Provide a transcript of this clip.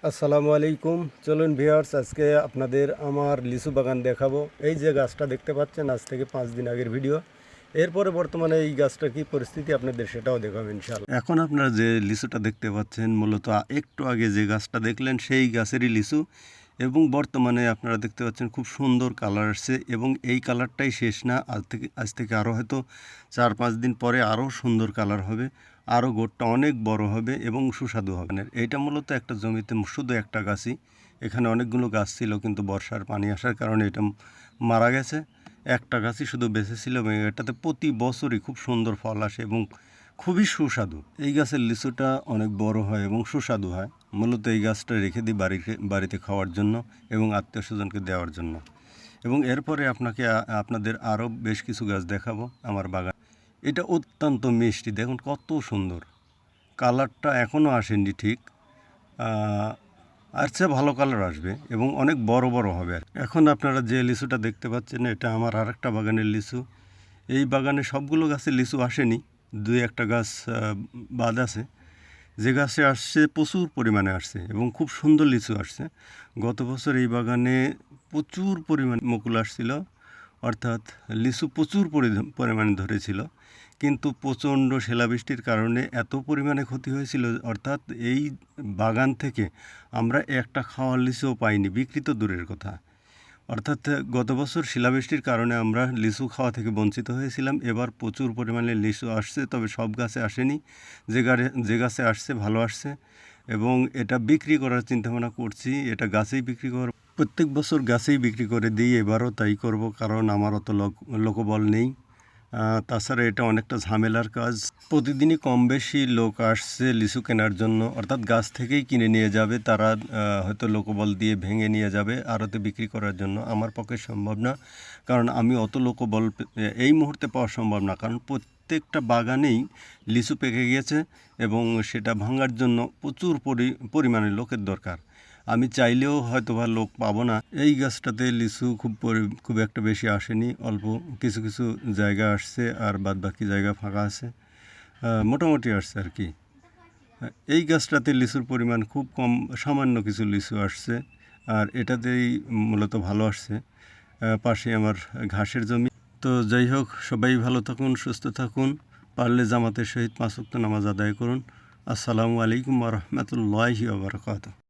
আসসালামু আলাইকুম। চলুন ভিউয়ার্স, আজকে আপনাদের আমার লিচু বাগান দেখাবো। এই যে গাছটা দেখতে পাচ্ছেন, আজ থেকে 5 দিন আগের ভিডিও। এরপরে বর্তমানে এই গাছটার কি পরিস্থিতি আপনাদের সেটাও দেখাবো ইনশাআল্লাহ। এখন আপনারা যে লিচুটা দেখতে পাচ্ছেন মূলত একটু আগে যে গাছটা দেখলেন সেই গাছেরই লিচু, এবং বর্তমানে আপনারা দেখতে পাচ্ছেন খুব সুন্দর কালার আসছে, এবং এই কালারটাই শেষ না, আজ থেকে আরও হয়তো 4-5 দিন পরে আরও সুন্দর কালার হবে, আরও গোটটা অনেক বড় হবে এবং সুস্বাদু হবে। এইটা মূলত একটা জমিতে শুধু একটা গাছই, এখানে অনেকগুলো গাছ ছিল কিন্তু বর্ষার পানি আসার কারণে এটা মারা গেছে। একটা গাছই শুধু বেঁচে ছিল এবং এটাতে প্রতি বছরই খুব সুন্দর ফল আসে এবং খুবই সুস্বাদু। এই গাছের লিচুটা অনেক বড় হয় এবং সুস্বাদু হয়। মূলত এই গাছটা রেখে দিই বাড়িতে খাওয়ার জন্য এবং আত্মীয় স্বজনকে দেওয়ার জন্য। এবং এরপরে আপনাদের আরও বেশ কিছু গাছ দেখাবো আমার বাগান। এটা অত্যন্ত মিষ্টি, দেখুন কত সুন্দর। কালারটা এখনও আসেনি ঠিক, আর চেয়ে ভালো কালার আসবে এবং অনেক বড় বড় হবে। এখন আপনারা যে লিচুটা দেখতে পাচ্ছেন এটা আমার আরেকটা বাগানের লিচু। এই বাগানে সবগুলো গাছে লিচু আসেনি, 2-1টা গাছ বাদ আছে। যে গাছে আসছে প্রচুর পরিমাণে আসছে এবং খুব সুন্দর লিচু আসছে। গত বছর এই বাগানে প্রচুর পরিমাণে মুকুল আসছিল, অর্থাৎ লিচু প্রচুর পরিমাণে ধরেছিল, কিন্তু প্রচণ্ড শিলাবৃষ্টির কারণে এত পরিমাণে ক্ষতি হয়েছিল, অর্থাৎ এই বাগান থেকে আমরা একটা খাওয়ার লিচুও পাইনি, বিক্রি তো দূরের কথা। অর্থাৎ গত বছর শিলাবৃষ্টির কারণে আমরা লিচু খাওয়া থেকে বঞ্চিত হয়েছিলাম। এবার প্রচুর পরিমাণে লিচু আসছে, তবে সব গাছে আসেনি। যে গাছে আসছে ভালো আসছে এবং এটা বিক্রি করার চিন্তাভাবনা করছি। এটা গাছেই বিক্রি করব, প্রত্যেক বছর গাছেই বিক্রি করে দিই, এবারও তাই করব, কারণ আমার অত লোকবল নেই। তাছাড়া এটা অনেকটা ঝামেলার কাজ। প্রতিদিনই কম বেশি লোক আসছে লিচু কেনার জন্য, অর্থাৎ গাছ থেকেই কিনে নিয়ে যাবে তারা, হয়তো লোকবল দিয়ে ভেঙে নিয়ে যাবে আড়তে বিক্রি করার জন্য। আমার পক্ষে সম্ভব না, কারণ আমি অত লোকবল এই মুহূর্তে পাওয়া সম্ভব না, কারণ প্রত্যেকটা বাগানেই লিচু পেকে গিয়েছে এবং সেটা ভাঙার জন্য প্রচুর পরিমাণে লোকের দরকার। আমি চাইলেও হয়তো বা লোক পাবো না। এই গাছটাতে লিচু খুব একটা বেশি আসেনি, অল্প কিছু কিছু জায়গা আসছে আর বাদবাকি জায়গা ফাঁকা আছে, মোটামুটি আসছে আর কি। এই গাছটাতে লিচুর পরিমাণ খুব কম, সামান্য কিছু লিচু আসছে, আর এটাতেই মূলত ভালো আসছে। পাশে আমার ঘাসের জমি। তো যাই হোক, সবাই ভালো থাকুন, সুস্থ থাকুন, পারলে জামাতের সহিত 5 ওয়াক্ত নামাজ আদায় করুন। আসসালামু আলাইকুম ওয়া রাহমাতুল্লাহি ওয়া বারাকাতুহু।